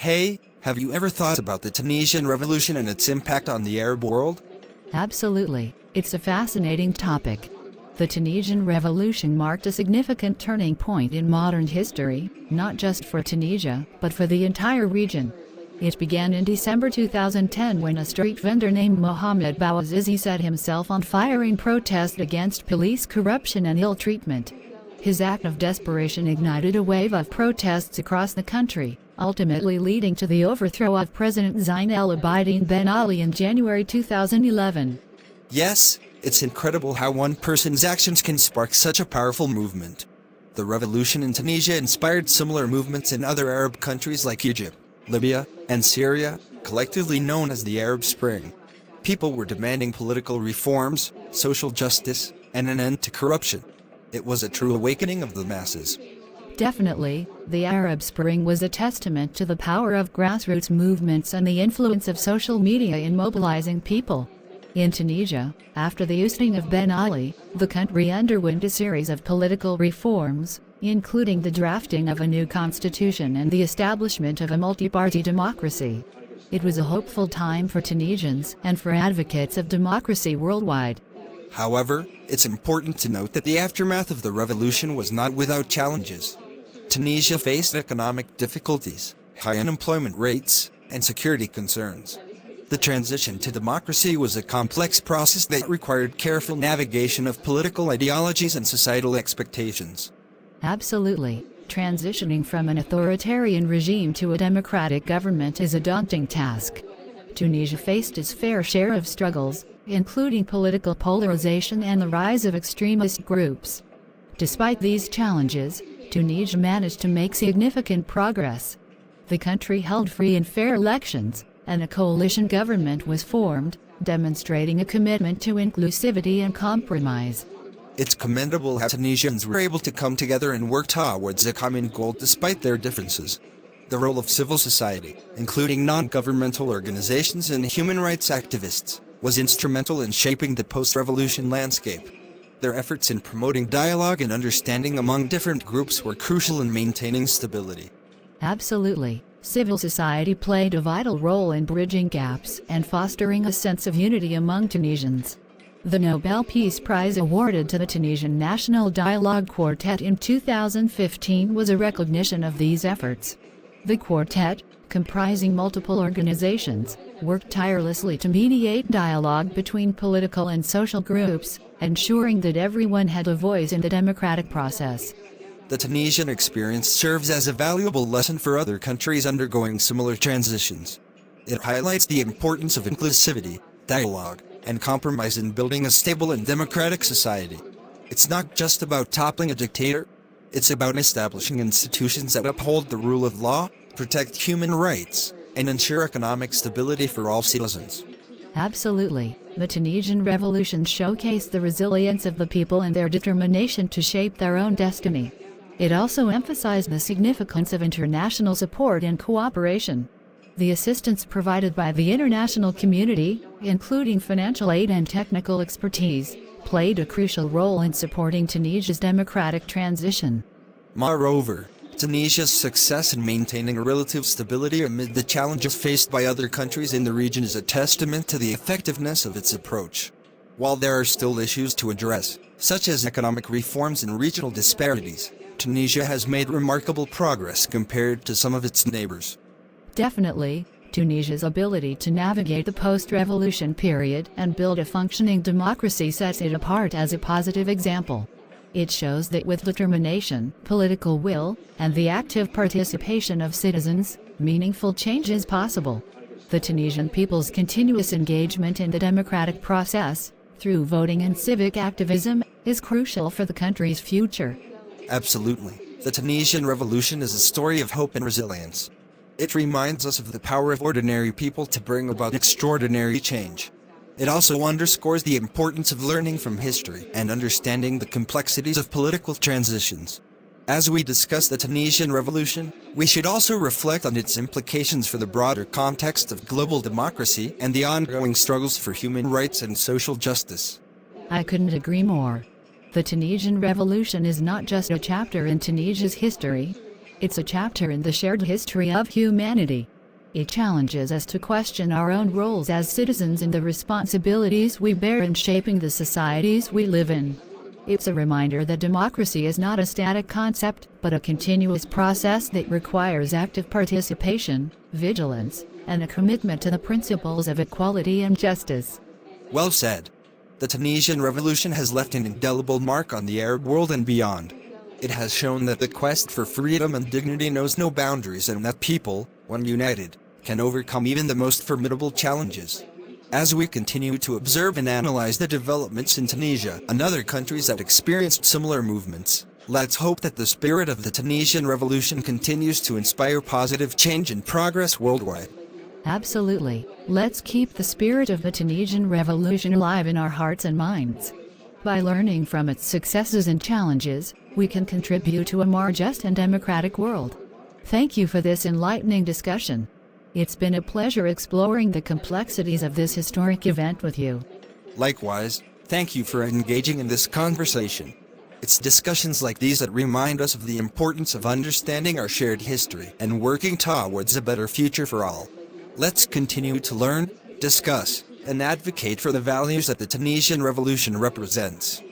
Hey, have you ever thought about the Tunisian Revolution and its impact on the Arab world? Absolutely, it's a fascinating topic. The Tunisian Revolution marked a significant turning point in modern history, not just for Tunisia, but for the entire region. It began in December 2010 when a street vendor named Mohamed Bouazizi set himself on fire in protest against police corruption and ill treatment. His act of desperation ignited a wave of protests across the country, ultimately leading to the overthrow of President Zine El Abidine Ben Ali in January 2011. Yes, it's incredible how one person's actions can spark such a powerful movement. The revolution in Tunisia inspired similar movements in other Arab countries like Egypt, Libya, and Syria, collectively known as the Arab Spring. People were demanding political reforms, social justice, and an end to corruption. It was a true awakening of the masses. Definitely, the Arab Spring was a testament to the power of grassroots movements and the influence of social media in mobilizing people. In Tunisia, after the ousting of Ben Ali, the country underwent a series of political reforms, including the drafting of a new constitution and the establishment of a multi-party democracy. It was a hopeful time for Tunisians and for advocates of democracy worldwide. However, it's important to note that the aftermath of the revolution was not without challenges. Tunisia faced economic difficulties, high unemployment rates, and security concerns. The transition to democracy was a complex process that required careful navigation of political ideologies and societal expectations. Absolutely. Transitioning from an authoritarian regime to a democratic government is a daunting task. Tunisia faced its fair share of struggles, including political polarization and the rise of extremist groups. Despite these challenges, Tunisia managed to make significant progress. The country held free and fair elections, and a coalition government was formed, demonstrating a commitment to inclusivity and compromise. It's commendable how Tunisians were able to come together and work towards a common goal despite their differences. The role of civil society, including non-governmental organizations and human rights activists, was instrumental in shaping the post-revolution landscape. Their efforts in promoting dialogue and understanding among different groups were crucial in maintaining stability. Absolutely. Civil society played a vital role in bridging gaps and fostering a sense of unity among Tunisians. The Nobel Peace Prize awarded to the Tunisian National Dialogue Quartet in 2015 was a recognition of these efforts. The quartet, comprising multiple organizations, worked tirelessly to mediate dialogue between political and social groups, ensuring that everyone had a voice in the democratic process. The Tunisian experience serves as a valuable lesson for other countries undergoing similar transitions. It highlights the importance of inclusivity, dialogue, and compromise in building a stable and democratic society. It's not just about toppling a dictator. It's about establishing institutions that uphold the rule of law, protect human rights, and ensure economic stability for all citizens. Absolutely. The Tunisian Revolution showcased the resilience of the people and their determination to shape their own destiny. It also emphasized the significance of international support and cooperation. The assistance provided by the international community, including financial aid and technical expertise, played a crucial role in supporting Tunisia's democratic transition. Moreover, Tunisia's success in maintaining relative stability amid the challenges faced by other countries in the region is a testament to the effectiveness of its approach. While there are still issues to address, such as economic reforms and regional disparities, Tunisia has made remarkable progress compared to some of its neighbors. Definitely, Tunisia's ability to navigate the post-revolution period and build a functioning democracy sets it apart as a positive example. It shows that with determination, political will, and the active participation of citizens, meaningful change is possible. The Tunisian people's continuous engagement in the democratic process, through voting and civic activism, is crucial for the country's future. Absolutely. The Tunisian Revolution is a story of hope and resilience. It reminds us of the power of ordinary people to bring about extraordinary change. It also underscores the importance of learning from history and understanding the complexities of political transitions. As we discuss the Tunisian Revolution, we should also reflect on its implications for the broader context of global democracy and the ongoing struggles for human rights and social justice. I couldn't agree more. The Tunisian Revolution is not just a chapter in Tunisia's history. It's a chapter in the shared history of humanity. It challenges us to question our own roles as citizens and the responsibilities we bear in shaping the societies we live in. It's a reminder that democracy is not a static concept, but a continuous process that requires active participation, vigilance, and a commitment to the principles of equality and justice. Well said. The Tunisian Revolution has left an indelible mark on the Arab world and beyond. It has shown that the quest for freedom and dignity knows no boundaries and that people, when united, can overcome even the most formidable challenges. As we continue to observe and analyze the developments in Tunisia and other countries that experienced similar movements, let's hope that the spirit of the Tunisian Revolution continues to inspire positive change and progress worldwide. Absolutely. Let's keep the spirit of the Tunisian Revolution alive in our hearts and minds. By learning from its successes and challenges, we can contribute to a more just and democratic world. Thank you for this enlightening discussion. It's been a pleasure exploring the complexities of this historic event with you. Likewise, thank you for engaging in this conversation. It's discussions like these that remind us of the importance of understanding our shared history and working towards a better future for all. Let's continue to learn, discuss, and advocate for the values that the Tunisian Revolution represents.